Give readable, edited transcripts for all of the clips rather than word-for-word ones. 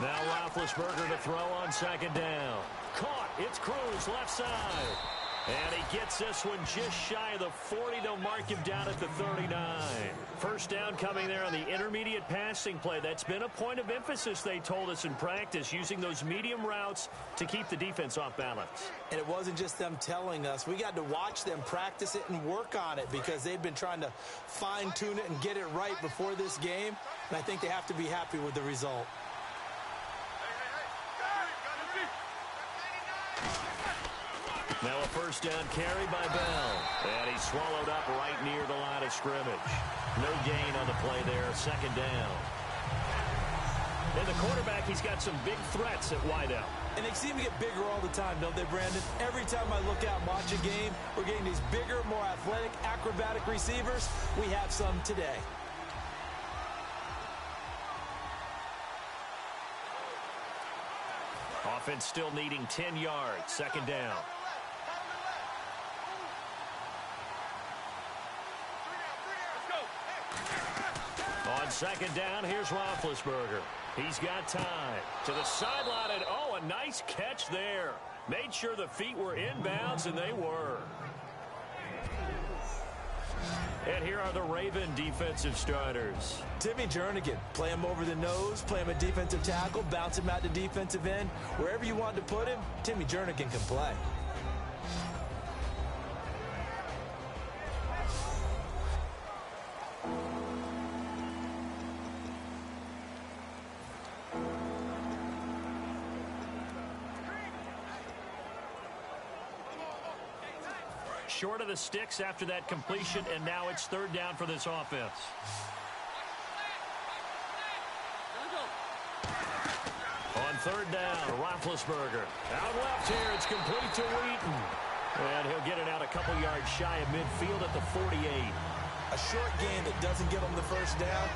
Now Roethlisberger to throw on second down. Caught. It's Cruz left side. And he gets this one just shy of the 40. They'll mark him down at the 39. First down coming there on the intermediate passing play. That's been a point of emphasis, they told us in practice, using those medium routes to keep the defense off balance. And it wasn't just them telling us. We got to watch them practice it and work on it because they've been trying to fine-tune it and get it right before this game. And I think they have to be happy with the result. Now a first down carry by Bell. And he's swallowed up right near the line of scrimmage. No gain on the play there, second down. And the quarterback, he's got some big threats at wideout. And they seem to get bigger all the time, don't they, Brandon? Every time I look out and watch a game, we're getting these bigger, more athletic, acrobatic receivers. We have some today. Offense still needing 10 yards, second down. On second down, here's Roethlisberger. He's got time. To the sideline, and oh, a nice catch there. Made sure the feet were inbounds, and they were. And here are the Raven defensive starters. Timmy Jernigan, play him over the nose, play him at defensive tackle, bounce him out to defensive end. Wherever you want to put him, Timmy Jernigan can play. Short of the sticks after that completion, and now it's third down for this offense. On third down, Roethlisberger. Out left here, it's complete to Wheaton. And he'll get it out a couple yards shy of midfield at the 48. A short game that doesn't give them the first down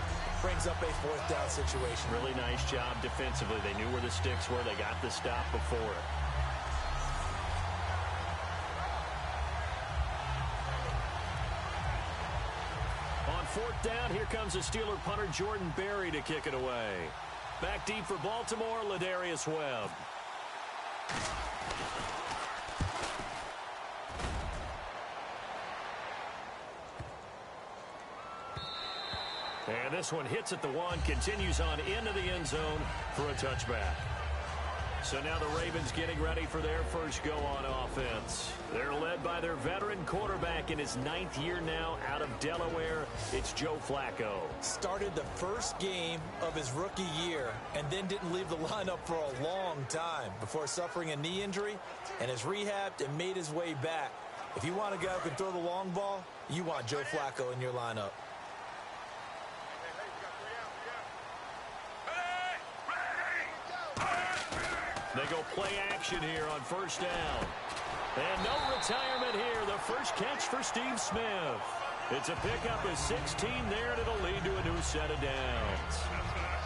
brings up a fourth down situation. Really nice job defensively. They knew where the sticks were. They got the stop before it. Fourth down, here comes the Steeler punter Jordan Berry to kick it away. Back deep for Baltimore, Ladarius Webb. And this one hits at the one, continues on into the end zone for a touchback. So now the Ravens getting ready for their first go on offense. They're led by their veteran quarterback in his 9th year now out of Delaware. It's Joe Flacco. Started the first game of his rookie year and then didn't leave the lineup for a long time before suffering a knee injury and has rehabbed and made his way back. If you want a guy who can throw the long ball, you want Joe Flacco in your lineup. They go play action here on first down. And no retirement here. The first catch for Steve Smith. It's a pickup of 16 there, and it'll lead to a new set of downs.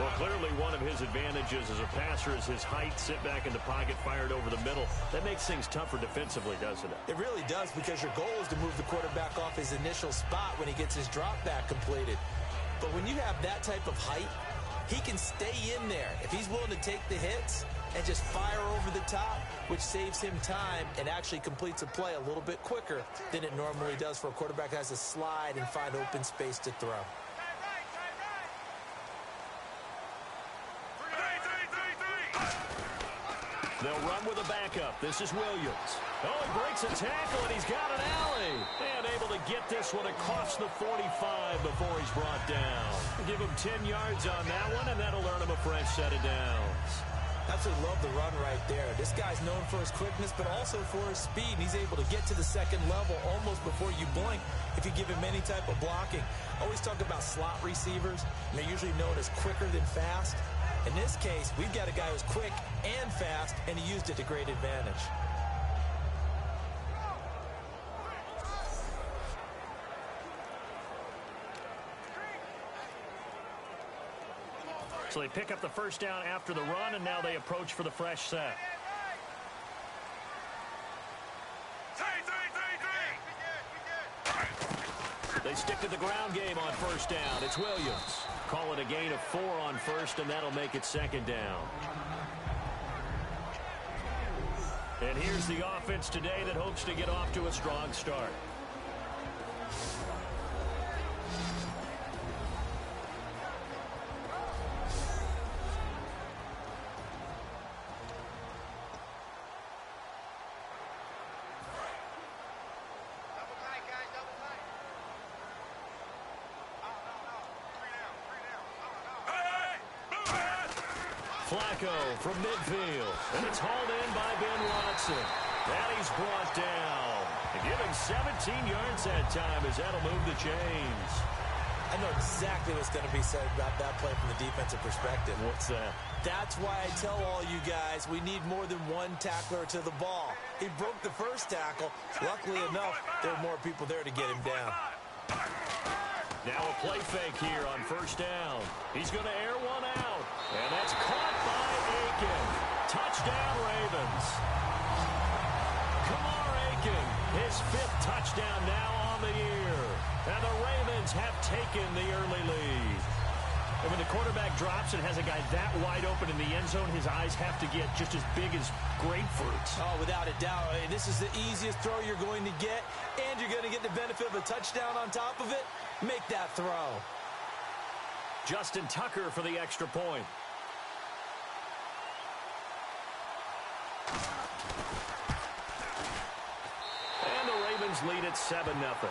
Well, clearly one of his advantages as a passer is his height, sit back in the pocket, fired over the middle. That makes things tougher defensively, doesn't it? It really does, because your goal is to move the quarterback off his initial spot when he gets his drop back completed. But when you have that type of height, he can stay in there. If he's willing to take the hits and just fire over the top, which saves him time and actually completes a play a little bit quicker than it normally does for a quarterback that has to slide and find open space to throw. They'll run with a backup. This is Williams. Oh, he breaks a tackle, and he's got an alley. And able to get this one across the 45 before he's brought down. Give him 10 yards on that one, and that'll earn him a fresh set of downs. Absolutely love the run right there. This guy's known for his quickness, but also for his speed. He's able to get to the second level almost before you blink if you give him any type of blocking. Always talk about slot receivers, and they're usually known as quicker than fast. In this case, we've got a guy who's quick and fast, and he used it to great advantage. So they pick up the first down after the run, and now they approach for the fresh set. They stick to the ground game on first down. It's Williams. Call it a gain of 4 on first, and that'll make it second down. And here's the offense today that hopes to get off to a strong start. Flacco from midfield, and it's hauled in by Ben Watson. And he's brought down. And giving 17 yards that time as that'll move the chains. I know exactly what's going to be said about that play from the defensive perspective. What's that? That's why I tell all you guys we need more than one tackler to the ball. He broke the first tackle. Luckily enough, there were more people there to get him down. Now a play fake here on first down. He's going to air one out. And that's caught by Aiken. Touchdown, Ravens. Kamar Aiken, his 5th touchdown now on the year. And the Ravens have taken the early lead. And when the quarterback drops and has a guy that wide open in the end zone, his eyes have to get just as big as grapefruits. Oh, without a doubt. This is the easiest throw you're going to get, and you're going to get the benefit of a touchdown on top of it. Make that throw. Justin Tucker for the extra point. And the Ravens lead at 7-0.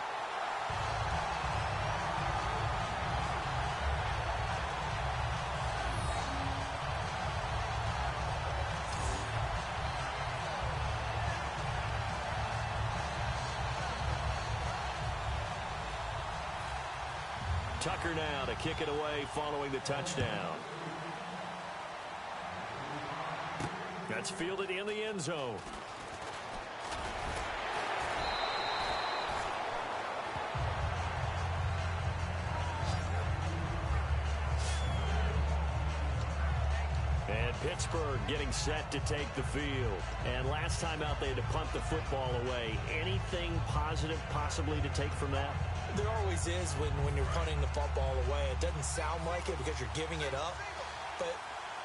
Tucker now to kick it away following the touchdown. That's fielded in the end zone. And Pittsburgh getting set to take the field. And last time out, they had to punt the football away. Anything positive possibly to take from that? There always is when you're punting the football away. It doesn't sound like it because you're giving it up, but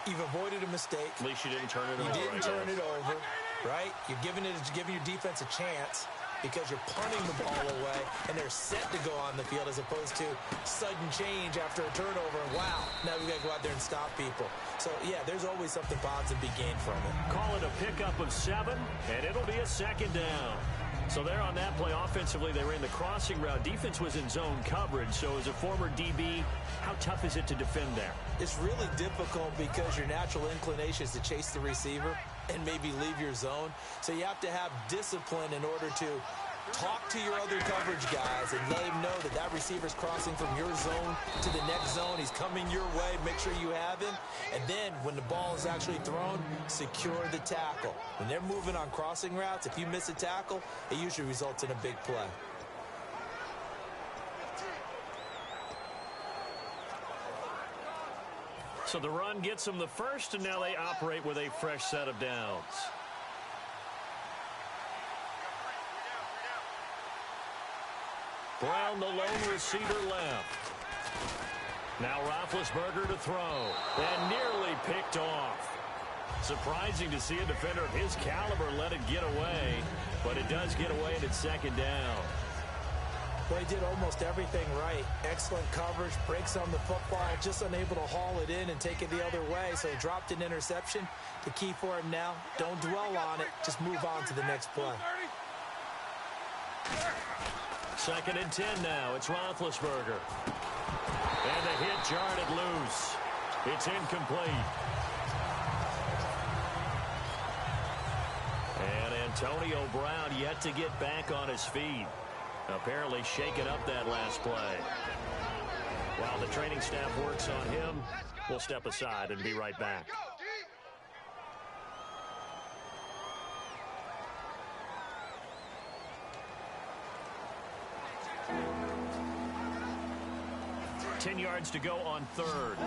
you've avoided a mistake. At least you didn't turn it over. You didn't turn it over, right? You're giving your defense a chance because you're punting the ball away, and they're set to go on the field as opposed to sudden change after a turnover. And wow, now we got to go out there and stop people. So, yeah, there's always something positive to be gained from it. Call it a pickup of 7, and it'll be a second down. So there on that play, offensively, they ran the crossing route. Defense was in zone coverage. So as a former DB, how tough is it to defend there? It's really difficult because your natural inclination is to chase the receiver and maybe leave your zone. So you have to have discipline in order to talk to your other coverage guys and let him know that that receiver's crossing from your zone to the next zone. He's coming your way. Make sure you have him. And then when the ball is actually thrown, secure the tackle. When they're moving on crossing routes, if you miss a tackle, it usually results in a big play. So the run gets them the first, and now they operate with a fresh set of downs. Brown, the lone receiver, left. Now Roethlisberger to throw. And nearly picked off. Surprising to see a defender of his caliber let it get away. But it does get away, and it's second down. Well, he did almost everything right. Excellent coverage, breaks on the football, just unable to haul it in and take it the other way. So he dropped an interception. The key for him now, don't dwell on it. Just move on to the next play. Second and 10 now. It's Roethlisberger. And the hit jarred it loose. It's incomplete. And Antonio Brown yet to get back on his feet. Apparently shaking up that last play. While the training staff works on him, we'll step aside and be right back. Ten yards to go on third.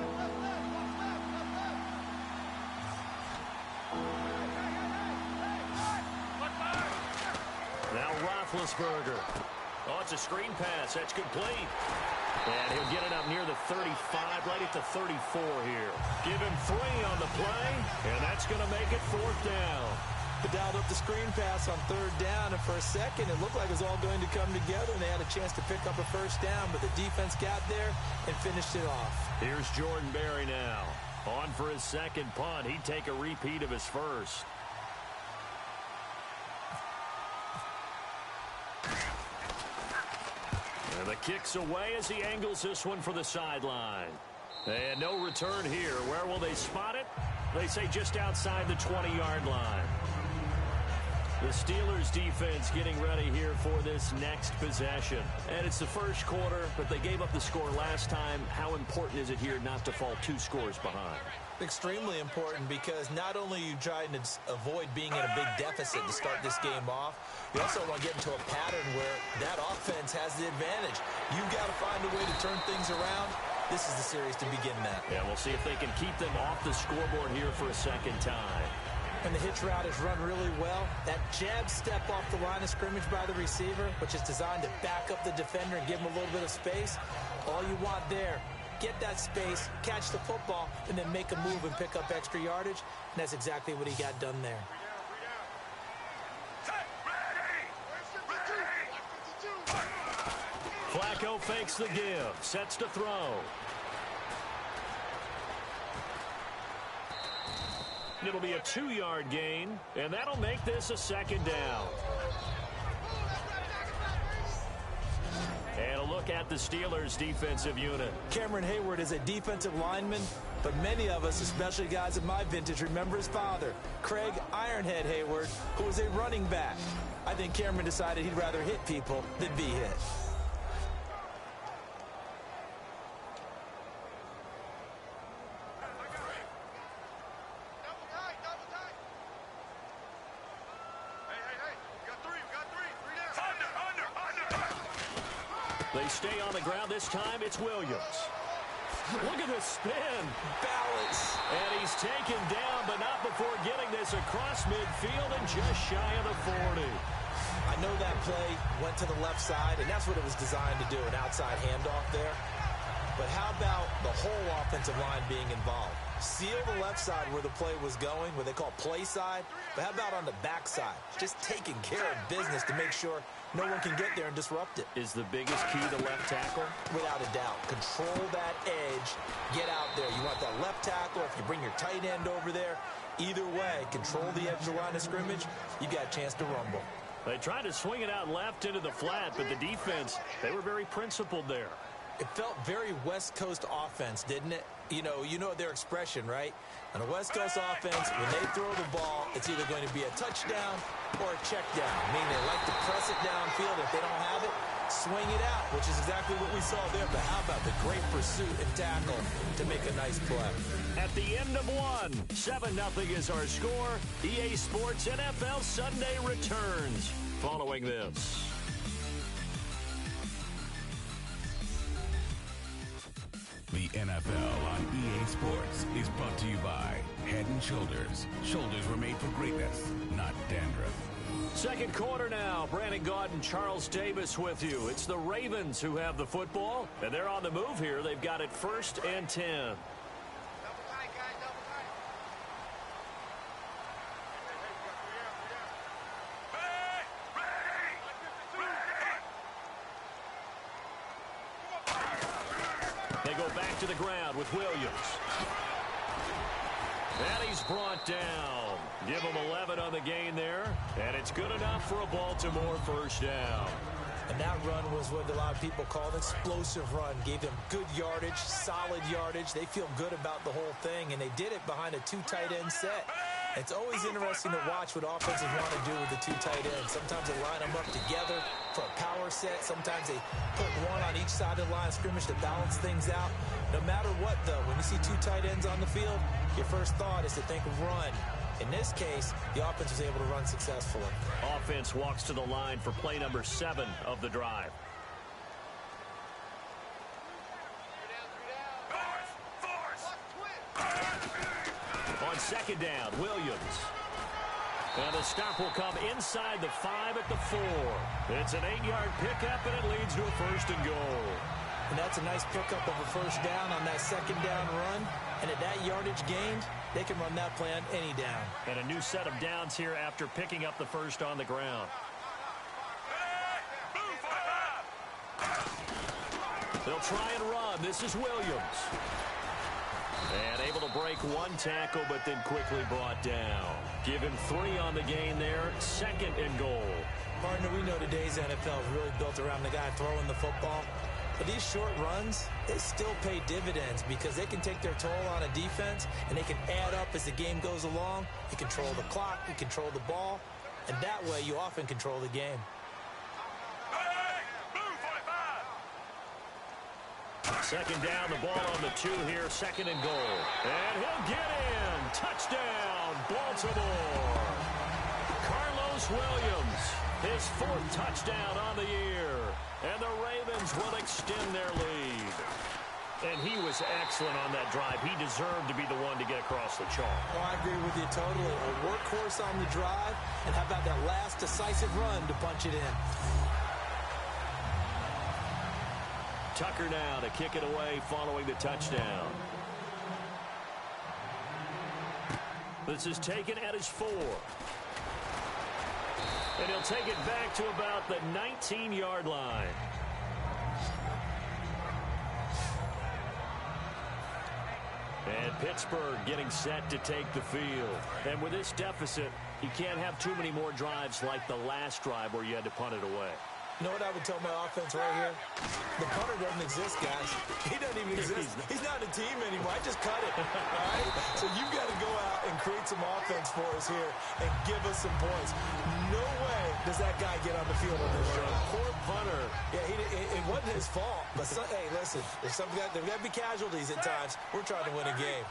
Now Roethlisberger. Oh, it's a screen pass. That's complete. And he'll get it up near the 35, right at the 34 here. Give him 3 on the play, and that's going to make it 4th down. They dialed up the screen pass on 3rd down, and for a second, it looked like it was all going to come together, and they had a chance to pick up a 1st down, but the defense got there and finished it off. Here's Jordan Berry now. On for his 2nd punt. He'd take a repeat of his 1st. And the kick's away as he angles this one for the sideline. And no return here. Where will they spot it? They say just outside the 20-yard line. The Steelers defense getting ready here for this next possession. And it's the 1st quarter, but they gave up the score last time. How important is it here not to fall 2 scores behind? Extremely important, because not only are you trying to avoid being in a big deficit to start this game off, you also want to get into a pattern where that offense has the advantage. You've got to find a way to turn things around. This is the series to begin that. Yeah, we'll see if they can keep them off the scoreboard here for a 2nd time. And the hitch route is run really well. That jab step off the line of scrimmage by the receiver, which is designed to back up the defender and give him a little bit of space. All you want there, get that space, catch the football, and then make a move and pick up extra yardage. And that's exactly what he got done there. Flacco fakes the give, sets to throw. It'll be a 2-yard gain, and that'll make this a 2nd down. And a look at the Steelers' defensive unit. Cameron Hayward is a defensive lineman, but many of us, especially guys of my vintage, remember his father, Craig Ironhead Hayward, who was a running back. I think Cameron decided he'd rather hit people than be hit. They stay on the ground. This time it's Williams. Look at the spin. Balance. And he's taken down, but not before getting this across midfield and just shy of the 40. I know that play went to the left side, and that's what it was designed to do, an outside handoff there. But how about the whole offensive line being involved? Seal the left side where the play was going, what they call play side. But how about on the back side? Just taking care of business to make sure no one can get there and disrupt it. Is the biggest key the left tackle? Without a doubt. Control that edge. Get out there. You want that left tackle. If you bring your tight end over there, either way, control the edge of the line of scrimmage, you got a chance to rumble. They tried to swing it out left into the flat, but the defense, they were very principled there. It felt very West Coast offense, didn't it? You know their expression, right? On a West Coast offense, when they throw the ball, it's either going to be a touchdown or a check down. Meaning they like to press it downfield. If they don't have it, swing it out, which is exactly what we saw there. But how about the great pursuit and tackle to make a nice play? At the end of one, 7-0 is our score. EA Sports NFL Sunday returns following this. The NFL on EA Sports is brought to you by Head & Shoulders. Shoulders were made for greatness, not dandruff. 2nd quarter now. Brandon Gaudin and Charles Davis with you. It's the Ravens who have the football, and they're on the move here. They've got it 1st and 10. They go back to the ground with Williams. And he's brought down. Give him 11 on the gain there. And it's good enough for a Baltimore 1st down. And that run was what a lot of people call an explosive run. Gave them good yardage, solid yardage. They feel good about the whole thing, and they did it behind a 2 tight end set. It's always interesting to watch what offenses want to do with the 2 tight ends. Sometimes they line them up together for a power set. Sometimes they put one on each side of the line of scrimmage to balance things out. No matter what, though, when you see 2 tight ends on the field, your first thought is to think of run. In this case, the offense was able to run successfully. Offense walks to the line for play number 7 of the drive. On 2nd down, Williams. And the stop will come inside the 5 at the 4. It's an 8-yard pickup, and it leads to a 1st and goal. And that's a nice pickup of a 1st down on that 2nd down run. And at that yardage gained, they can run that play on any down. And a new set of downs here after picking up the 1st on the ground. They'll try and run. This is Williams. And able to break 1 tackle, but then quickly brought down. Give him 3 on the gain there. 2nd and goal. Partner, we know today's NFL is really built around the guy throwing the football. But these short runs, they still pay dividends because they can take their toll on a defense, and they can add up as the game goes along. You control the clock, you control the ball, and that way you often control the game. Second down, the ball on the 2 here, 2nd and goal. And he'll get in. Touchdown, Baltimore. Carlos Williams, his 4th touchdown on the year. And the Ravens will extend their lead. And he was excellent on that drive. He deserved to be the one to get across the chalk. Oh, I agree with you totally. A workhorse on the drive, and how about that last decisive run to punch it in? Tucker now to kick it away following the touchdown. This is taken at his 4. And he'll take it back to about the 19-yard line. And Pittsburgh getting set to take the field. And with this deficit, you can't have too many more drives like the last drive where you had to punt it away. You know what I would tell my offense right here? The punter doesn't exist, guys. He doesn't even exist. He's not a team anymore. I just cut it, all right? So you've got to go out and create some offense for us here and give us some points. No way does that guy get on the field on this show. Poor punter. Yeah, it wasn't his fault. But, hey, listen, there's got to be casualties at times. We're trying to win a game.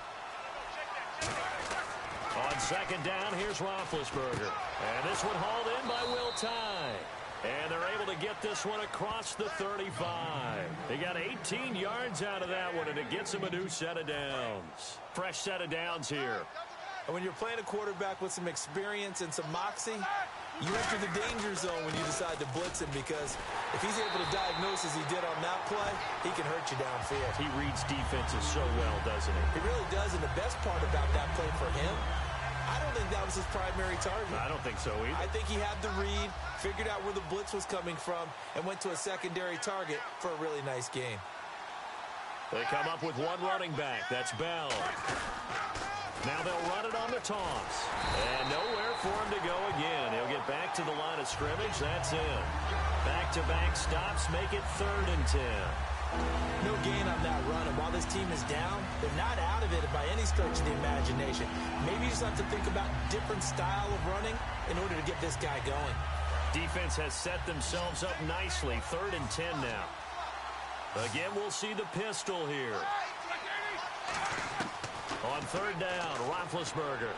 On 2nd down, here's Roethlisberger. And this one hauled in by Will Tye. And they're able to get this one across the 35. They got 18 yards out of that one, and it gets them a new set of downs. Fresh set of downs here. And when you're playing a quarterback with some experience and some moxie, you enter the danger zone when you decide to blitz him, because if he's able to diagnose as he did on that play, he can hurt you downfield. He reads defenses so well, doesn't he? He really does, and the best part about that play for him, I don't think that was his primary target. I don't think so either. I think he had the read, figured out where the blitz was coming from, and went to a secondary target for a really nice game. They come up with 1 running back. That's Bell. Now they'll run it on the toss. And nowhere for him to go again. He'll get back to the line of scrimmage. That's it. Back-to-back stops make it 3rd and 10. No gain on that run, and while this team is down, they're not out of it by any stretch of the imagination. Maybe you just have to think about different style of running in order to get this guy going. Defense has set themselves up nicely. 3rd and 10 now. Again, we'll see the pistol here. On 3rd down, Roethlisberger.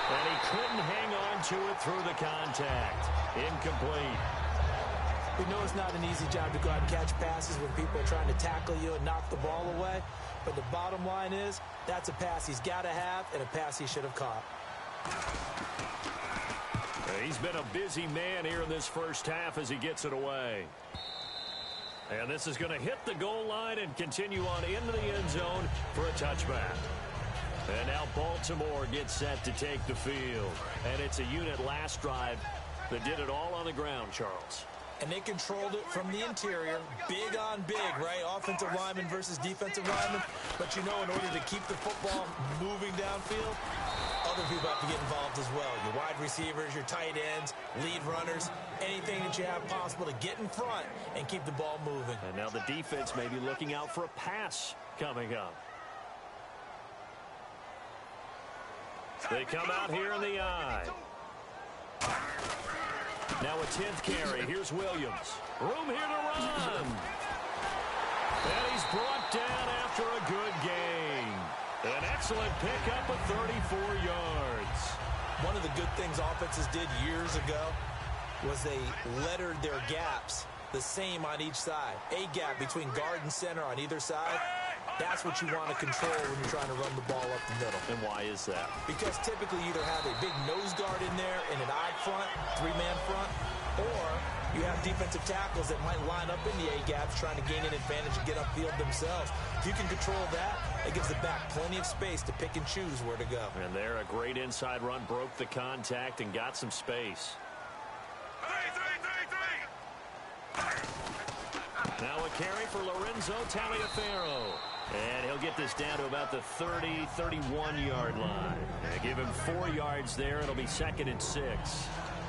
And he couldn't hang on to it through the contact. Incomplete. We know it's not an easy job to go out and catch passes when people are trying to tackle you and knock the ball away. But the bottom line is, that's a pass he's got to have and a pass he should have caught. He's been a busy man here in this first half as he gets it away. And this is going to hit the goal line and continue on into the end zone for a touchback. And now Baltimore gets set to take the field. And it's a unit last drive that did it all on the ground, Charles. And they controlled it from the interior. Big on big, right? Offensive lineman versus defensive lineman. But you know, in order to keep the football moving downfield, other people have to get involved as well. Your wide receivers, your tight ends, lead runners, anything that you have possible to get in front and keep the ball moving. And now the defense may be looking out for a pass coming up. They come out here in the eye. Now a 10th carry. Here's Williams. Room here to run. And he's brought down after a good gain. An excellent pickup of 34 yards. One of the good things offenses did years ago was they lettered their gaps the same on each side. A gap between guard and center on either side. That's what you want to control when you're trying to run the ball up the middle. And why is that? Because typically you either have a big nose guard in there in an odd front, three-man front, or you have defensive tackles that might line up in the A-gaps trying to gain an advantage and get upfield themselves. If you can control that, it gives the back plenty of space to pick and choose where to go. And there, a great inside run, broke the contact and got some space. Now a carry for Lorenzo Taliaferro. And he'll get this down to about the 30, 31-yard line. Give him 4 yards there. It'll be 2nd and 6.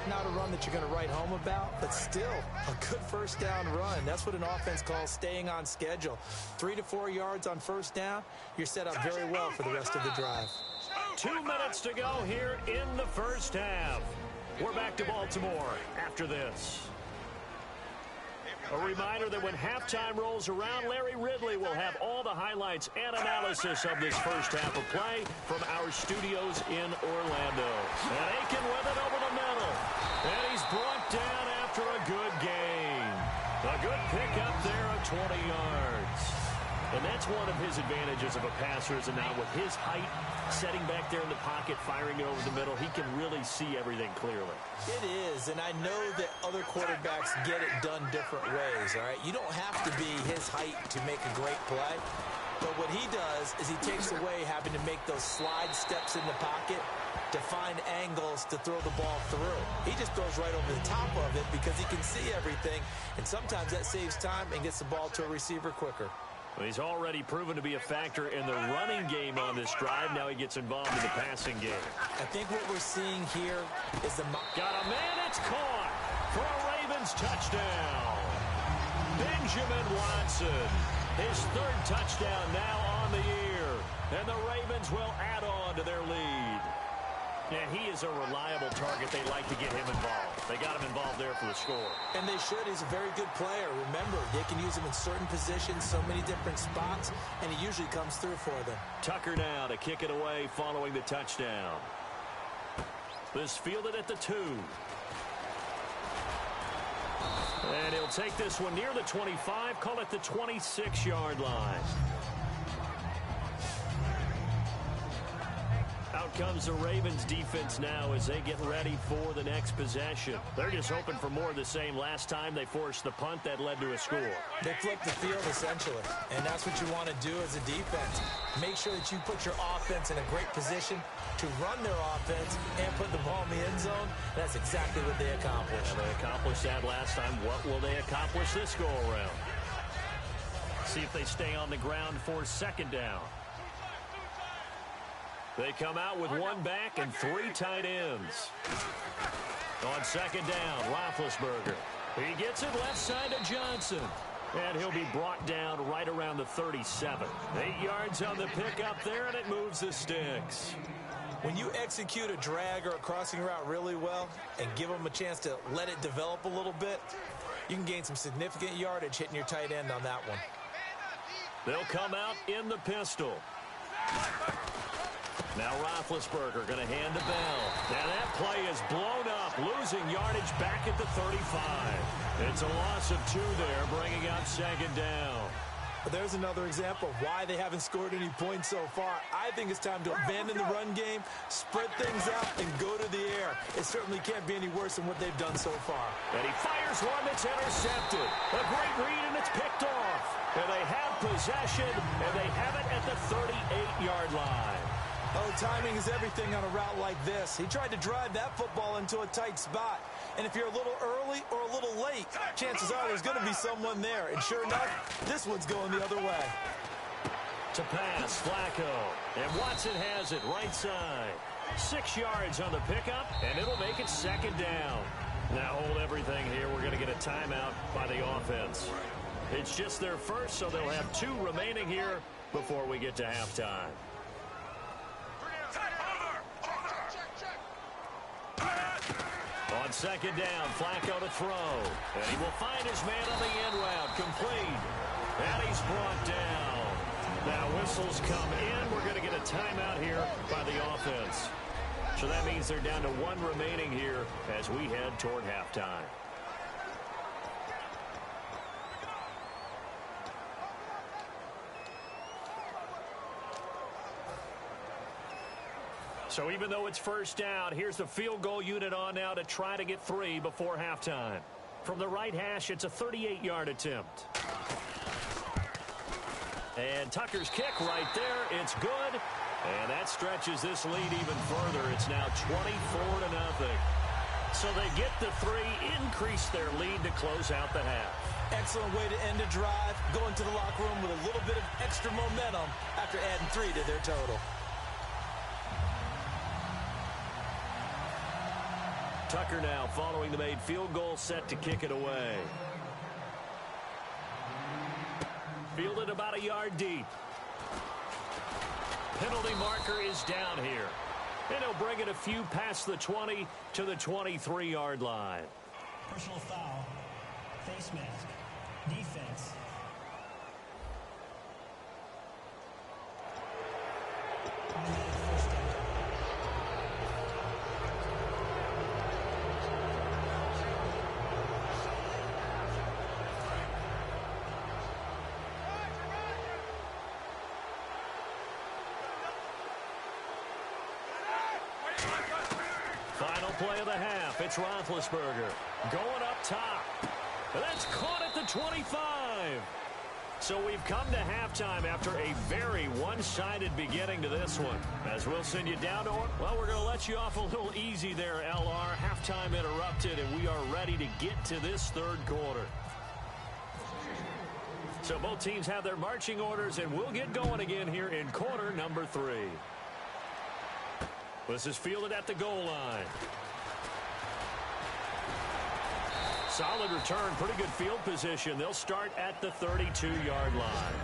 Not a run that you're going to write home about, but still a good first down run. That's what an offense calls staying on schedule. 3 to 4 yards on first down, you're set up very well for the rest of the drive. 2 minutes to go here in the first half. We're back to Baltimore after this. A reminder that when halftime rolls around, Larry Ridley will have all the highlights and analysis of this first half of play from our studios in Orlando. And Aiken with it over the middle. And he's brought down after a good gain. A good pickup there of 20 yards. And that's one of his advantages of a passer, is now with his height, setting back there in the pocket, firing it over the middle, he can really see everything clearly. It is, and I know that other quarterbacks get it done different ways, all right? You don't have to be his height to make a great play, but what he does is he takes away having to make those slide steps in the pocket to find angles to throw the ball through. He just throws right over the top of it because he can see everything, and sometimes that saves time and gets the ball to a receiver quicker. Well, he's already proven to be a factor in the running game on this drive. Now he gets involved in the passing game. I think what we're seeing here is the... Got a man, it's caught for a Ravens touchdown. Benjamin Watson, his 3rd touchdown now on the year. And the Ravens will add on to their lead. And he is a reliable target. They like to get him involved. They got him involved there for the score. And they should. He's a very good player. Remember, they can use him in certain positions, so many different spots, and he usually comes through for them. Tucker now to kick it away following the touchdown. This fielded at the 2. And he'll take this one near the 25, call it the 26-yard line. Out comes the Ravens defense now as they get ready for the next possession. They're just hoping for more of the same. Last time they forced the punt that led to a score. They flipped the field essentially, and that's what you want to do as a defense. Make sure that you put your offense in a great position to run their offense and put the ball in the end zone. That's exactly what they accomplished. And they accomplished that last time. What will they accomplish this go-around? See if they stay on the ground for 2nd down. They come out with 1 back and 3 tight ends. On 2nd down, Roethlisberger. He gets it left side to Johnson. And he'll be brought down right around the 37. 8 yards on the pickup there, and it moves the sticks. When you execute a drag or a crossing route really well and give them a chance to let it develop a little bit, you can gain some significant yardage hitting your tight end on that one. They'll come out in the pistol. Now Roethlisberger going to hand to Bell. And that play is blown up, losing yardage back at the 35. It's a loss of 2 there, bringing up 2nd down. But there's another example of why they haven't scored any points so far. I think it's time to abandon the run game, spread things out, and go to the air. It certainly can't be any worse than what they've done so far. And he fires one that's intercepted. A great read, and it's picked off. And they have possession, and they have it at the 38-yard line. Oh, timing is everything on a route like this. He tried to drive that football into a tight spot. And if you're a little early or a little late, chances are there's going to be someone there. And sure enough, this one's going the other way. To pass, Flacco. And Watson has it right side. 6 yards on the pickup, and it'll make it 2nd down. Now hold everything here. We're going to get a timeout by the offense. It's just their first, so they'll have 2 remaining here before we get to halftime. On 2nd down, Flacco to throw. And he will find his man on the end route. Complete. And he's brought down. Now whistles come in. We're going to get a timeout here by the offense. So that means they're down to 1 remaining here as we head toward halftime. So even though it's first down, here's the field goal unit on now to try to get 3 before halftime. From the right hash, it's a 38-yard attempt. And Tucker's kick right there. It's good. And that stretches this lead even further. It's now 24-0. So they get the 3, increase their lead to close out the half. Excellent way to end a drive. Going to the locker room with a little bit of extra momentum after adding 3 to their total. Tucker now following the made field goal, set to kick it away. Fielded about a yard deep. Penalty marker is down here. And he'll bring it a few past the 20 to the 23-yard line. Personal foul. Face mask. Defense. First down. Final play of the half. It's Roethlisberger going up top. That's caught at the 25. So we've come to halftime after a very one-sided beginning to this one. As we'll send you down to it, well, we're going to let you off a little easy there, LR. Halftime interrupted, and we are ready to get to this third quarter. So both teams have their marching orders, and we'll get going again here in quarter number 3. This is fielded at the goal line. Solid return, pretty good field position. They'll start at the 32-yard line.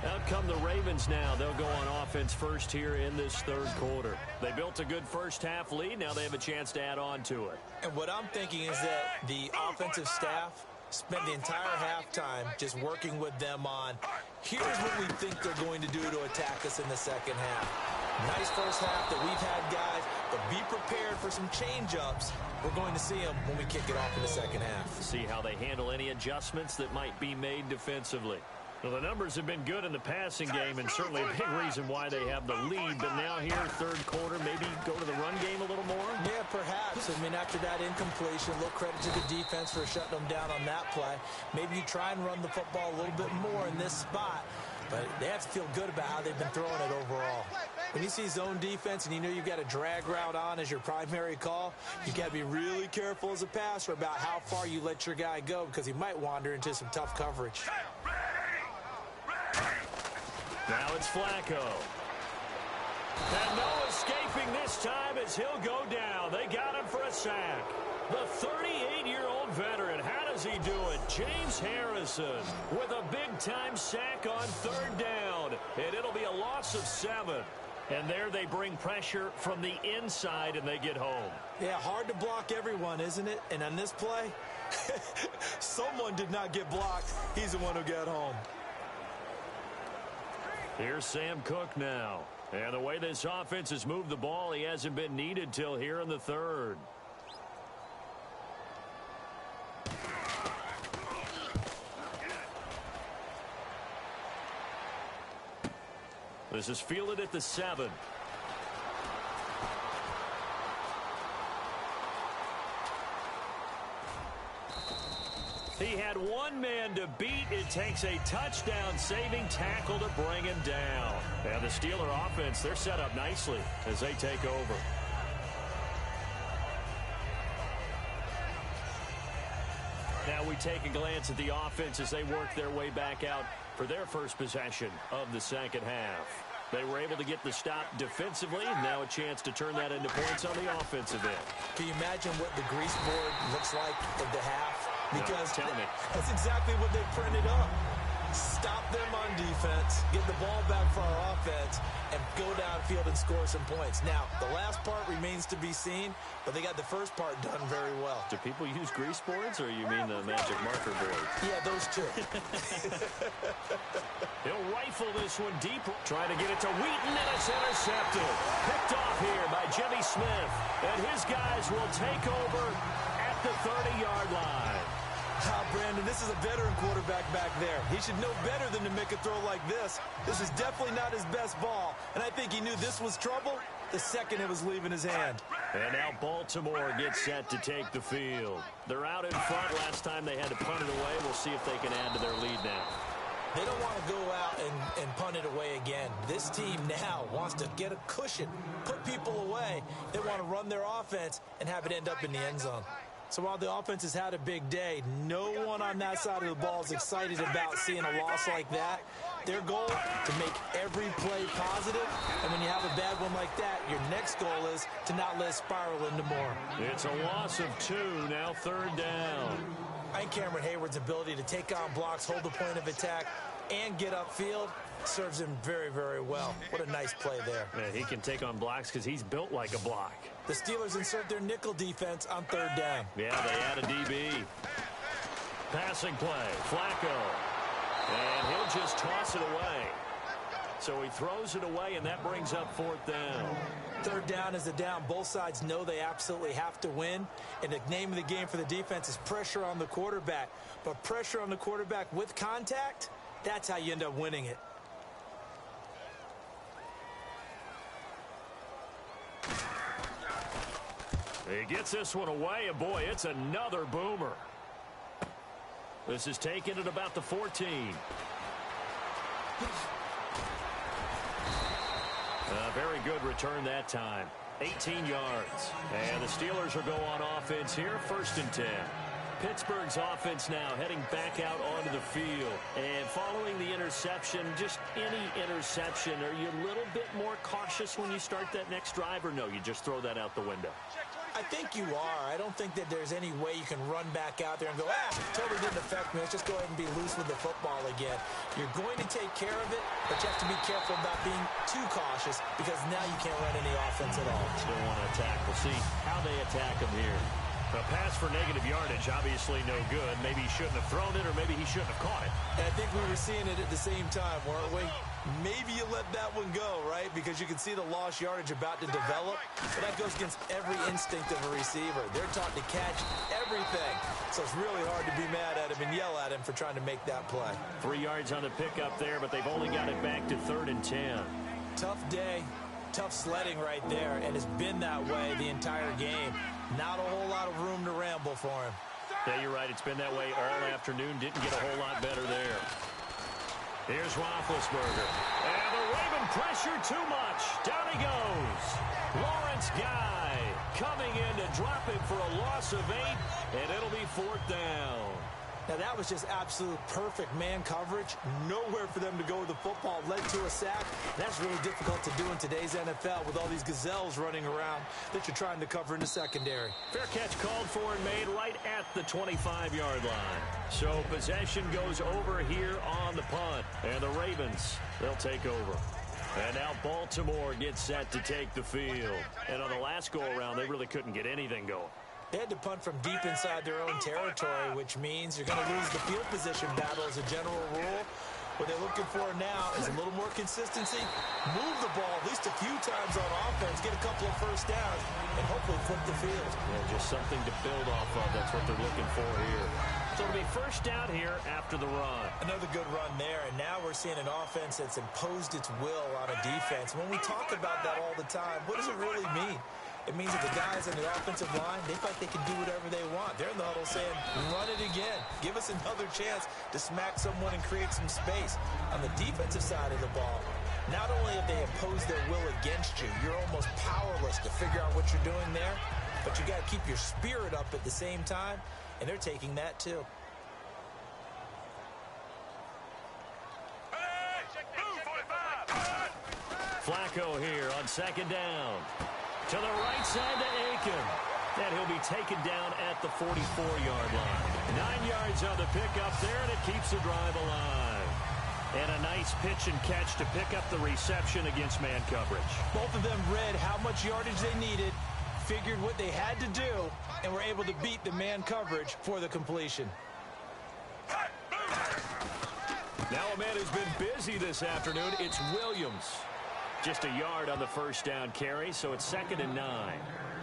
Out come the Ravens now. They'll go on offense first here in this third quarter. They built a good first-half lead. Now they have a chance to add on to it. And what I'm thinking is that the offensive staff spent the entire halftime just working with them on, here's what we think they're going to do to attack us in the second half. Nice first half that we've had, guys, but be prepared for some change-ups. We're going to see them when we kick it off in the second half. See how they handle any adjustments that might be made defensively. Well, the numbers have been good in the passing game, and certainly a big reason why they have the lead. But now here, third quarter, maybe go to the run game a little more? Yeah, perhaps. I mean, after that incompletion, a little credit to the defense for shutting them down on that play. Maybe you try and run the football a little bit more in this spot. But they have to feel good about how they've been throwing it overall. When you see zone defense and you know you've got a drag route on as your primary call, you got to be really careful as a passer about how far you let your guy go because he might wander into some tough coverage. Now it's Flacco. And no escaping this time as he'll go down. They got him for a sack. The 38-year-old veteran, how does he do it? James Harrison with a big-time sack on third down. And it'll be a loss of 7. And there they bring pressure from the inside, and they get home. Yeah, hard to block everyone, isn't it? And on this play, someone did not get blocked. He's the one who got home. Here's Sam Cook now. And the way this offense has moved the ball, he hasn't been needed till here in the third. This is fielded at the 7. He had one man to beat. It takes a touchdown-saving tackle to bring him down. And the Steeler offense, they're set up nicely as they take over. Now we take a glance at the offense as they work their way back out for their first possession of the second half. They were able to get the stop defensively. Now a chance to turn that into points on the offensive end. Can you imagine what the grease board looks like at the half? Because tell me. That's exactly what they printed up. Stop them on defense, get the ball back for our offense, and go downfield and score some points. Now, the last part remains to be seen, but they got the first part done very well. Do people use grease boards, or you mean the magic marker board? Yeah, those two. He'll rifle this one deep, trying to get it to Wheaton, and it's intercepted. Picked off here by Jimmy Smith, and his guys will take over at the 30-yard line. Brandon, this is a veteran quarterback back there. He should know better than to make a throw like this. This is definitely not his best ball, and I think he knew this was trouble the second it was leaving his hand. And now Baltimore gets set to take the field. They're out in front. Last time they had to punt it away. We'll see if they can add to their lead now. They don't want to go out and punt it away again. This team now wants to get a cushion, put people away. They want to run their offense and have it end up in the end zone. So while the offense has had a big day, no one on that side of the ball is excited about seeing a loss like that. Their goal, to make every play positive, and when you have a bad one like that, your next goal is to not let it spiral into more. It's a loss of 2, now 3rd down. I think Cameron Hayward's ability to take on blocks, hold the point of attack, and get upfield serves him very, very well. What a nice play there. Yeah, he can take on blocks because he's built like a block. The Steelers insert their nickel defense on 3rd down. Yeah, they add a DB. Passing play, Flacco. And he'll just toss it away. So he throws it away, and that brings up 4th down. 3rd down is the down. Both sides know they absolutely have to win. And the name of the game for the defense is pressure on the quarterback. But pressure on the quarterback with contact, that's how you end up winning it. He gets this one away, and boy, it's another boomer. This is taken at about the 14. A very good return that time. 18 yards. And the Steelers will go on offense here, 1st and 10. Pittsburgh's offense now heading back out onto the field. And following the interception, just any interception, are you a little bit more cautious when you start that next drive, or no, you just throw that out the window? I think you are. I don't think that there's any way you can run back out there and go, totally didn't affect me. Let's just go ahead and be loose with the football again. You're going to take care of it, but you have to be careful about being too cautious because now you can't run any offense at all. Still want to attack. We'll see how they attack him here. A pass for negative yardage, obviously no good. Maybe he shouldn't have thrown it, or maybe he shouldn't have caught it. And I think we were seeing it at the same time, weren't we? Maybe you let that one go, right? Because you can see the lost yardage about to develop. But that goes against every instinct of a receiver. They're taught to catch everything. So it's really hard to be mad at him and yell at him for trying to make that play. 3 yards on the pickup there, but they've only got it back to 3rd and 10. Tough day, tough sledding right there, and it's been that way the entire game. Not a whole lot of room to ramble for him. Yeah, you're right. It's been that way all afternoon. Didn't get a whole lot better there. Here's Roethlisberger. And the Raven pressure too much. Down he goes. Lawrence Guy coming in to drop him for a loss of 8, and it'll be 4th down. Now, that was just absolute perfect man coverage. Nowhere for them to go with the football. Led to a sack. That's really difficult to do in today's NFL with all these gazelles running around that you're trying to cover in the secondary. Fair catch called for and made right at the 25-yard line. So possession goes over here on the punt. And the Ravens, they'll take over. And now Baltimore gets set to take the field. And on the last go-around, they really couldn't get anything going. They had to punt from deep inside their own territory, which means you're going to lose the field position battle as a general rule. What they're looking for now is a little more consistency, move the ball at least a few times on offense, get a couple of first downs, and hopefully flip the field. Yeah, just something to build off of. That's what they're looking for here. So it'll be 1st down here after the run. Another good run there, and now we're seeing an offense that's imposed its will on a defense. When we talk about that all the time, what does it really mean? It means that the guys on the offensive line, they feel like they can do whatever they want. They're in the huddle saying, run it again. Give us another chance to smack someone and create some space. On the defensive side of the ball, not only have they imposed their will against you, you're almost powerless to figure out what you're doing there, but you got to keep your spirit up at the same time, and they're taking that too. Flacco here on 2nd down. To the right side to Aiken. And he'll be taken down at the 44-yard line. 9 yards on the pickup there, and it keeps the drive alive. And a nice pitch and catch to pick up the reception against man coverage. Both of them read how much yardage they needed, figured what they had to do, and were able to beat the man coverage for the completion. Now a man who's been busy this afternoon, it's Williams. Just a yard on the first down carry, so it's 2nd and 9.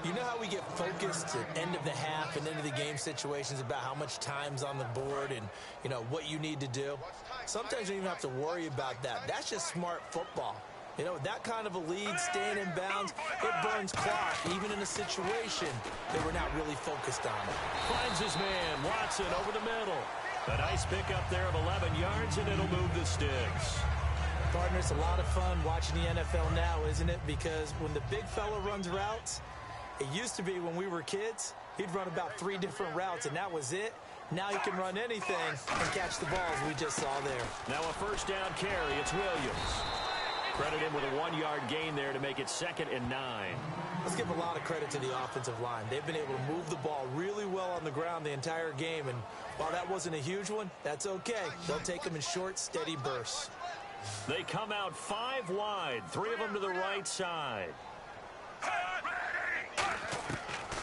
You know how we get focused at end of the half and into the game situations about how much time's on the board and, you know, what you need to do? Sometimes you don't even have to worry about that. That's just smart football. You know, with that kind of a lead, staying in bounds, it burns clock, even in a situation that we're not really focused on. Finds his man, Watson, over the middle. A nice pickup there of 11 yards, and it'll move the sticks. Partner, it's a lot of fun watching the NFL now, isn't it? Because when the big fella runs routes, it used to be when we were kids, he'd run about 3 different routes, and that was it. Now he can run anything and catch the balls we just saw there. Now a first down carry. It's Williams. Credit him with a 1-yard gain there to make it 2nd and 9. Let's give a lot of credit to the offensive line. They've been able to move the ball really well on the ground the entire game, and while that wasn't a huge one, that's okay. They'll take them in short, steady bursts. They come out 5 wide, 3 of them to the right side.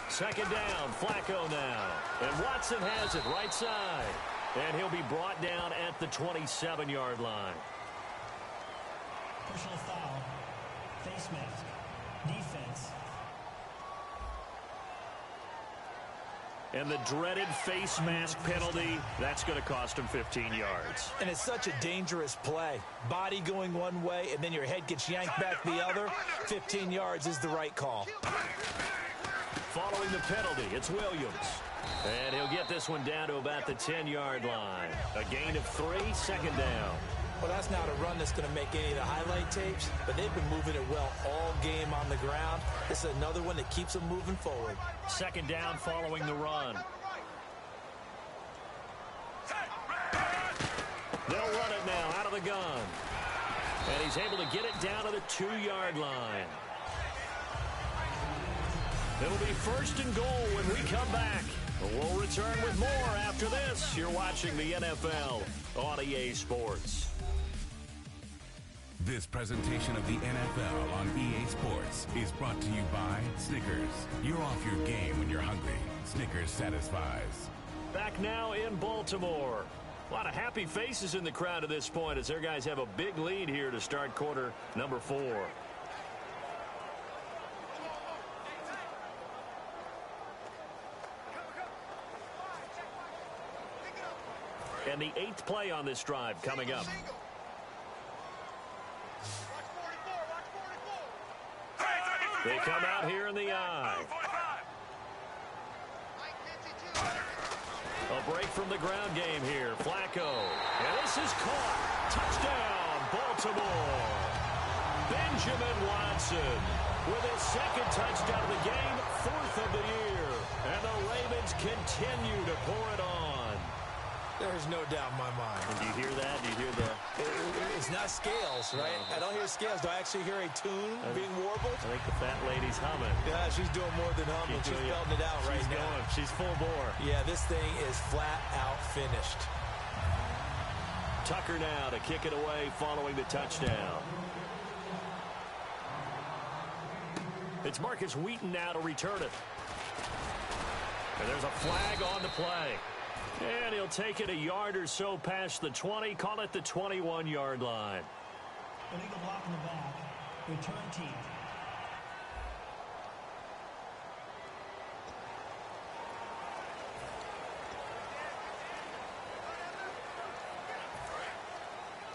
2nd down, Flacco now. And Watson has it right side. And he'll be brought down at the 27-yard line. Personal foul. Face mask. Defense. And the dreaded face mask penalty, that's going to cost him 15 yards. And it's such a dangerous play. Body going one way, and then your head gets yanked back the other. 15 yards is the right call. Following the penalty, it's Williams. And he'll get this one down to about the 10-yard line. A gain of 3, 2nd down. Well, that's not a run that's going to make any of the highlight tapes, but they've been moving it well all game on the ground. This is another one that keeps them moving forward. 2nd down following the run. They'll run it now out of the gun. And he's able to get it down to the 2-yard line. It'll be 1st and goal when we come back. We'll return with more after this. You're watching the NFL on EA Sports. This presentation of the NFL on EA Sports is brought to you by Snickers. You're off your game when you're hungry. Snickers satisfies. Back now in Baltimore. A lot of happy faces in the crowd at this point as their guys have a big lead here to start quarter number 4. And the 8th play on this drive coming up. They come out here in the eye. A break from the ground game here. Flacco. And this is caught. Touchdown, Baltimore. Benjamin Watson with his 2nd touchdown of the game, 4th of the year. And the Ravens continue to pour it on. There's no doubt in my mind. And do you hear that? Do you hear the... It's not scales, right? I don't hear scales. Do I actually hear a tune being warbled? I think the fat lady's humming. Yeah, she's doing more than humming. She's belting it out right now. Going. She's full bore. Yeah, this thing is flat out finished. Tucker now to kick it away following the touchdown. It's Marcus Wheaton now to return it. And there's a flag on the play. And he'll take it a yard or so past the 20, call it the 21-yard line. Illegal block in the back. Return team.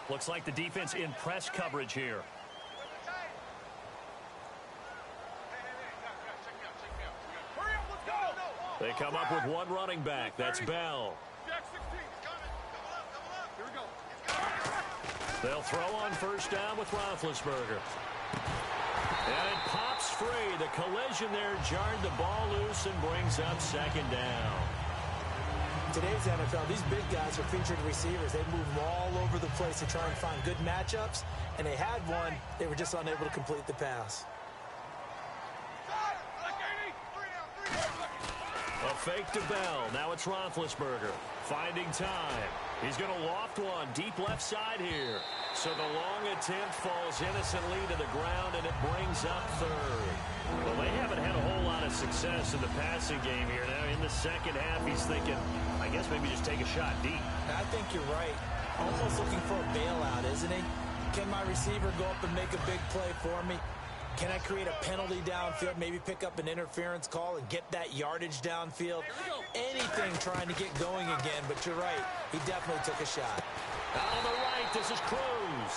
Looks like the defense in press coverage here. They come up with one running back. That's Bell. They'll throw on first down with Roethlisberger. And it pops free. The collision there jarred the ball loose and brings up 2nd down. Today's NFL, these big guys are featured receivers. They move them all over the place to try and find good matchups. And they had one. They were just unable to complete the pass. A fake to Bell. Now it's Roethlisberger. Finding time. He's going to loft one deep left side here. So the long attempt falls innocently to the ground, and it brings up 3rd. Well, they haven't had a whole lot of success in the passing game here. Now in the 2nd half, he's thinking, I guess maybe just take a shot deep. I think you're right. Almost looking for a bailout, isn't he? Can my receiver go up and make a big play for me? Can I create a penalty downfield, maybe pick up an interference call and get that yardage downfield? Anything trying to get going again, but you're right. He definitely took a shot. Out on the right, this is Cruz.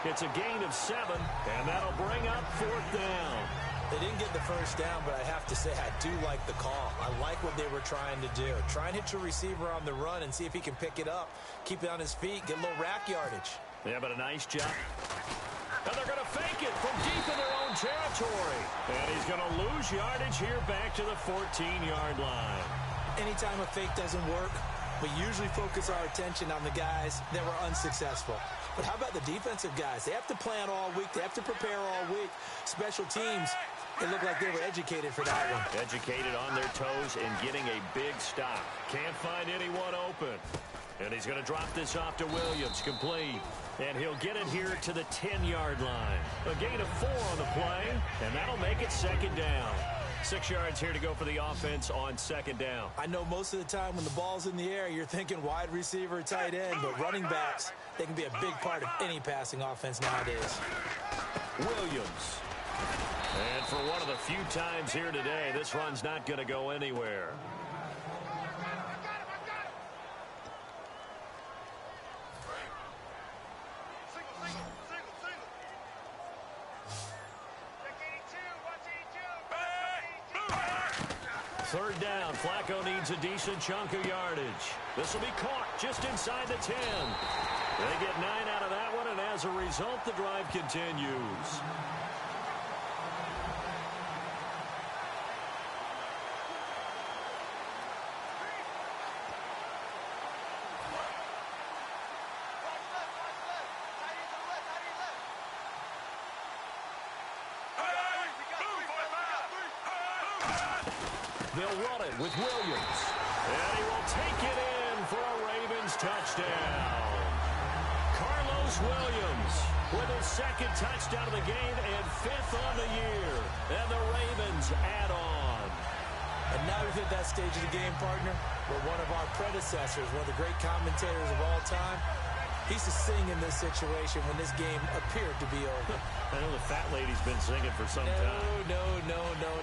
It's a gain of 7, and that'll bring up 4th down. They didn't get the first down, but I have to say I do like the call. I like what they were trying to do. Try and hit your receiver on the run and see if he can pick it up, keep it on his feet, get a little rack yardage. Yeah, but a nice job. And they're going to fake it from deep in their own territory. And he's going to lose yardage here back to the 14-yard line. Anytime a fake doesn't work, we usually focus our attention on the guys that were unsuccessful. But how about the defensive guys? They have to plan all week. They have to prepare all week. Special teams, it looked like they were educated for that one. Educated on their toes and getting a big stop. Can't find anyone open. And he's going to drop this off to Williams, complete. And he'll get it here to the 10-yard line. A gain of 4 on the play, and that'll make it 2nd down. 6 yards here to go for the offense on 2nd down. I know most of the time when the ball's in the air, you're thinking wide receiver, tight end, but running backs, they can be a big part of any passing offense nowadays. Williams. And for one of the few times here today, this run's not going to go anywhere. Third down. Flacco needs a decent chunk of yardage. This will be caught just inside the 10. They get 9 out of that one, and as a result, the drive continues. They'll run it with Williams. And he will take it in for a Ravens touchdown. Carlos Williams with his 2nd touchdown of the game and 5th on the year. And the Ravens add on. And now we've hit that stage of the game, partner, where one of our predecessors, one of the great commentators of all time, he used to sing in this situation when this game appeared to be over. I know the fat lady's been singing for some time. No,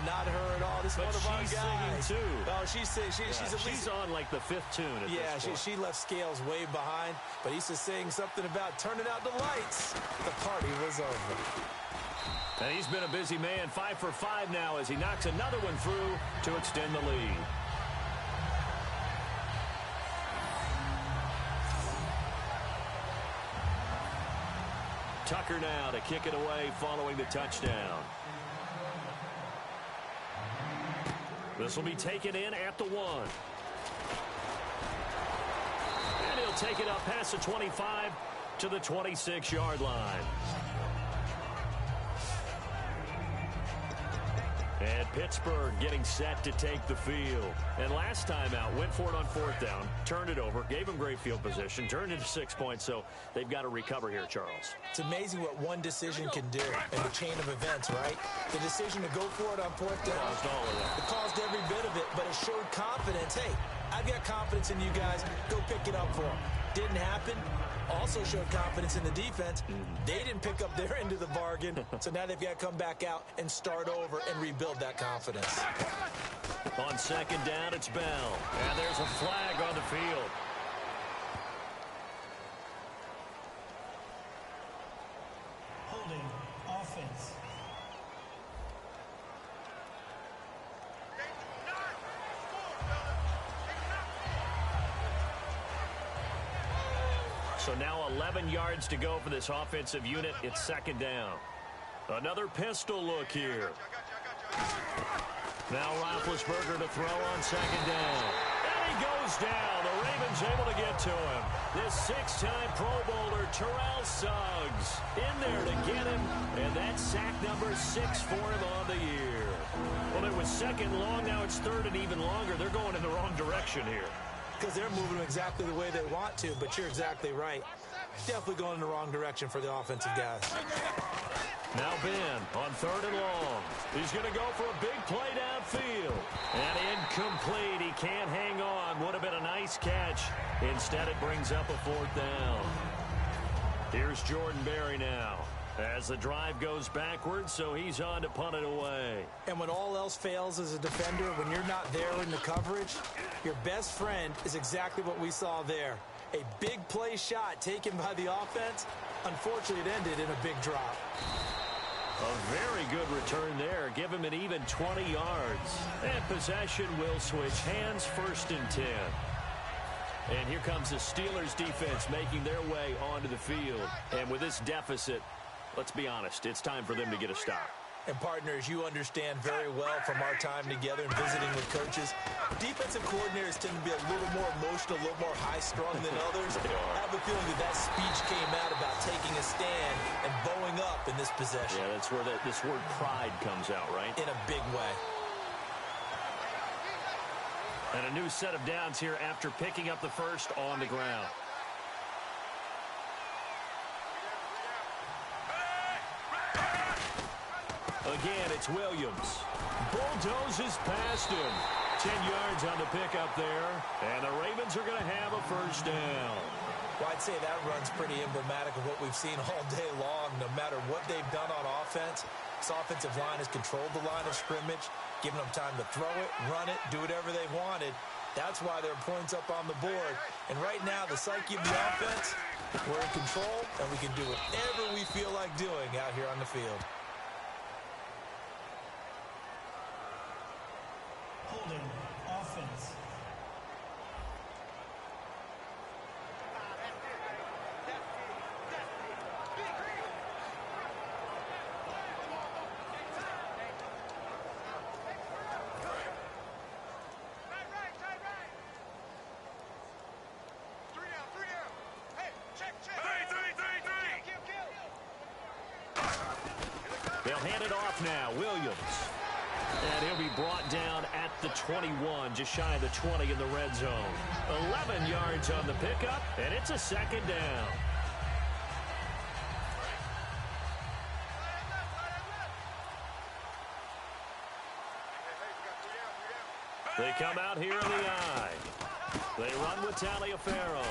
not her at all. This is one of our guys. She's singing too. Oh, she's on like the 5th tune at this point. She left Scales way behind, but he used to sing something about turning out the lights. The party was over. And he's been a busy man, 5 for 5 now as he knocks another one through to extend the lead. Tucker now to kick it away following the touchdown. This will be taken in at the 1. And he'll take it up past the 25 to the 26-yard line. And Pittsburgh getting set to take the field. And last time out, went for it on 4th down, turned it over, gave them great field position, turned into 6 points, so they've got to recover here, Charles. It's amazing what one decision can do in the chain of events, right? The decision to go for it on 4th down. Caused all of that. It caused every bit of it, but it showed confidence. Hey, I've got confidence in you guys. Go pick it up for them. Didn't happen. Also showed confidence in the defense. They didn't pick up their end of the bargain, so now they've got to come back out and start over and rebuild that confidence. On 2nd down, it's Bell. And there's a flag on the field. Holding offense. So now 11 yards to go for this offensive unit. It's 2nd down. Another pistol look here. Now Roethlisberger to throw on 2nd down. And he goes down. The Ravens able to get to him. This 6-time Pro Bowler, Terrell Suggs, in there to get him. And that's sack number 6 for him on the year. Well, it was 2nd long. Now it's 3rd and even longer. They're going in the wrong direction here. Because they're moving exactly the way they want to, but you're exactly right. Definitely going in the wrong direction for the offensive guys. Now Ben on 3rd and long. He's going to go for a big play downfield. And incomplete. He can't hang on. Would have been a nice catch. Instead, it brings up a 4th down. Here's Jordan Berry now. As the drive goes backwards, so he's on to punt it away. And when all else fails as a defender, when you're not there in the coverage, your best friend is exactly what we saw there. A big play shot taken by the offense. Unfortunately, it ended in a big drop. A very good return there. Give him an even 20 yards. And possession will switch hands, 1st and 10. And here comes the Steelers defense making their way onto the field. And with this deficit, let's be honest, it's time for them to get a stop. And partners, you understand very well from our time together and visiting with coaches, defensive coordinators tend to be a little more emotional, a little more high-strung than others. I have a feeling that speech came out about taking a stand and bowing up in this possession. Yeah, that's where this word pride comes out, right? In a big way. And a new set of downs here after picking up the first on the ground. Again, it's Williams. Bulldozes past him. 10 yards on the pickup there. And the Ravens are going to have a first down. Well, I'd say that run's pretty emblematic of what we've seen all day long. No matter what they've done on offense, this offensive line has controlled the line of scrimmage, given them time to throw it, run it, do whatever they wanted. That's why there are points up on the board. And right now, the psyche of the offense, we're in control, and we can do whatever we feel like doing out here on the field. Holding offense. They'll hand it off now. Williams. And he'll be brought down at the 21, just shy of the 20 in the red zone. 11 yards on the pickup, and it's a 2nd down. They come out here in the eye. They run with Taliaferro.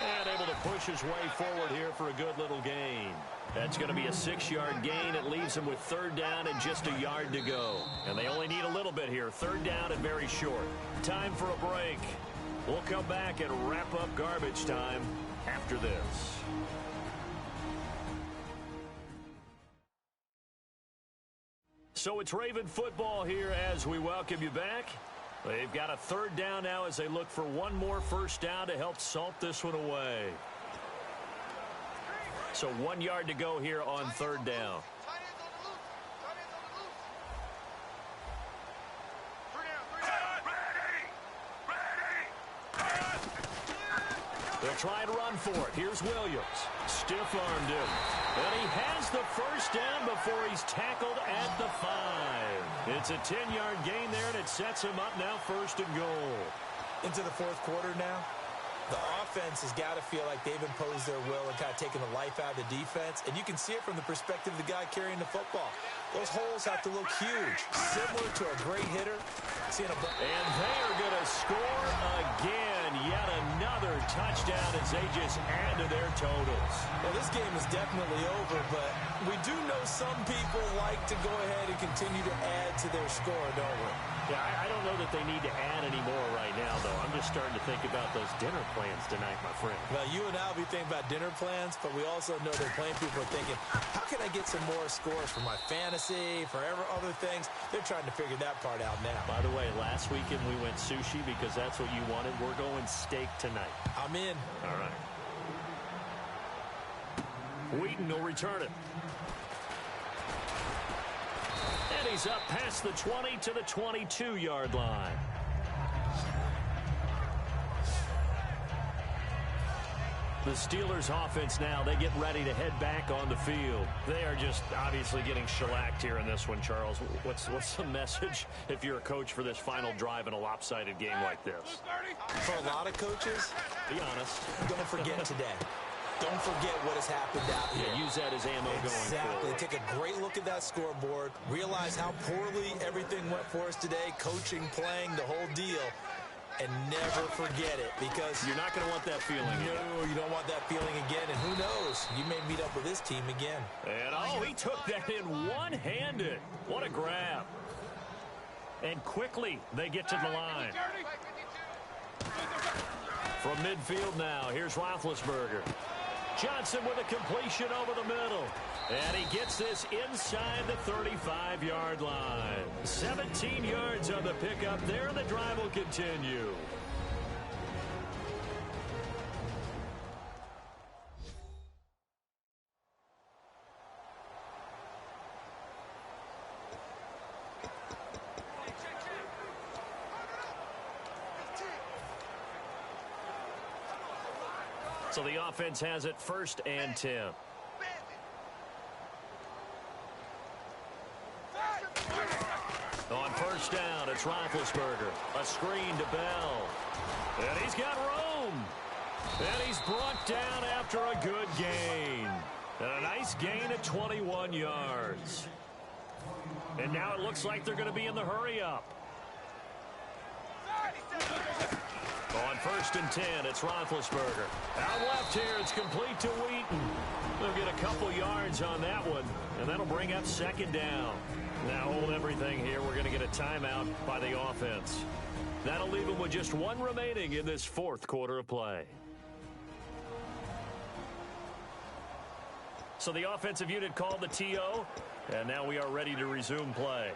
And able to push his way forward here for a good little gain. That's going to be a 6-yard gain. It leaves them with 3rd down and just a yard to go. And they only need a little bit here. 3rd down and very short. Time for a break. We'll come back and wrap up garbage time after this. So it's Raven football here as we welcome you back. They've got a 3rd down now as they look for one more first down to help salt this one away. So 1 yard to go here on 3rd down. They'll try and run for it. Here's Williams. Stiff-armed him. And he has the first down before he's tackled at the 5. It's a 10-yard gain there, and it sets him up now 1st and goal. Into the 4th quarter now. The offense has got to feel like they've imposed their will and kind of taken the life out of the defense. And you can see it from the perspective of the guy carrying the football. Those holes have to look huge, similar to a great hitter. And they are going to score again. Yet another touchdown as they just add to their totals. Well, this game is definitely over, but we do know some people like to go ahead and continue to add to their score, don't we? Yeah, I don't know that they need to add any more right now, though. I'm just starting to think about those dinner plans tonight, my friend. Well, you and I will be thinking about dinner plans, but we also know that playing people are thinking, how can I get some more scores for my fantasy, for other things? They're trying to figure that part out now. By the way, last weekend we went sushi because that's what you wanted. We're going steak tonight. I'm in. All right. Wheaton will return it. And he's up past the 20 to the 22-yard line. The Steelers offense now, they get ready to head back on the field. They are just obviously getting shellacked here in this one, Charles. What's the message if you're a coach for this final drive in a lopsided game like this? For a lot of coaches, be honest. Don't forget today. Don't forget what has happened out here. Yeah, use that as ammo going forward. Take a great look at that scoreboard. Realize how poorly everything went for us today. Coaching, playing, the whole deal. and never forget it, because you're not going to want that feeling again. No, you don't want that feeling again, and who knows, you may meet up with this team again. And, oh, he took that in one-handed. What a grab. And quickly, they get to the line. From midfield now, here's Roethlisberger. Johnson with a completion over the middle. And he gets this inside the 35-yard line. 17 yards on the pickup there, and the drive will continue. So the offense has it 1st and 10. On 1st down, it's Roethlisberger. A screen to Bell. And he's got room. And he's brought down after a good gain. And a nice gain at 21 yards. And now it looks like they're going to be in the hurry-up. On 1st and 10, it's Roethlisberger. Out left here, it's complete to Wheaton. They'll get a couple yards on that one, and that'll bring up 2nd down. Now hold everything here. We're going to get a timeout by the offense. That'll leave them with just one remaining in this 4th quarter of play. So the offensive unit called the TO, and now we are ready to resume play.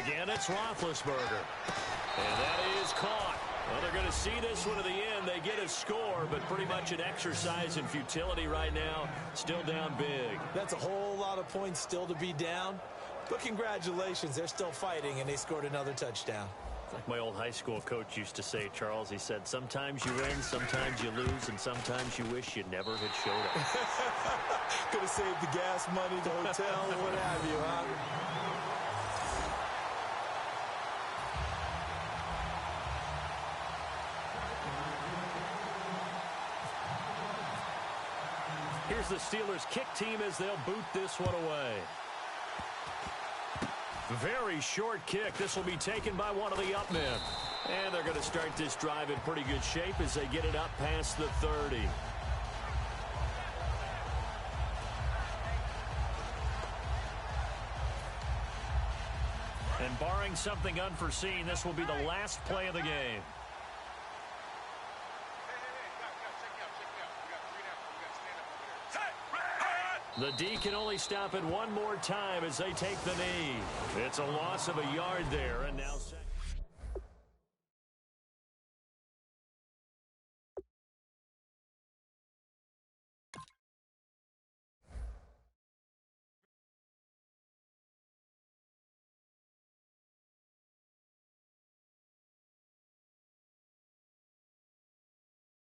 Again, it's Roethlisberger. And that is caught. Well, they're going to see this one to the end. They get a score, but pretty much an exercise in futility right now. Still down big. That's a whole lot of points still to be down. But congratulations, they're still fighting, and they scored another touchdown. Like my old high school coach used to say, Charles, he said, sometimes you win, sometimes you lose, and sometimes you wish you never had showed up. Could have saved the gas money, the hotel, what have you, huh? Here's the Steelers' kick team as they'll boot this one away. Very short kick. This will be taken by one of the up men. And they're going to start this drive in pretty good shape as they get it up past the 30. And barring something unforeseen, this will be the last play of the game. The D can only stop it one more time as they take the knee. It's a loss of a yard there, and now second.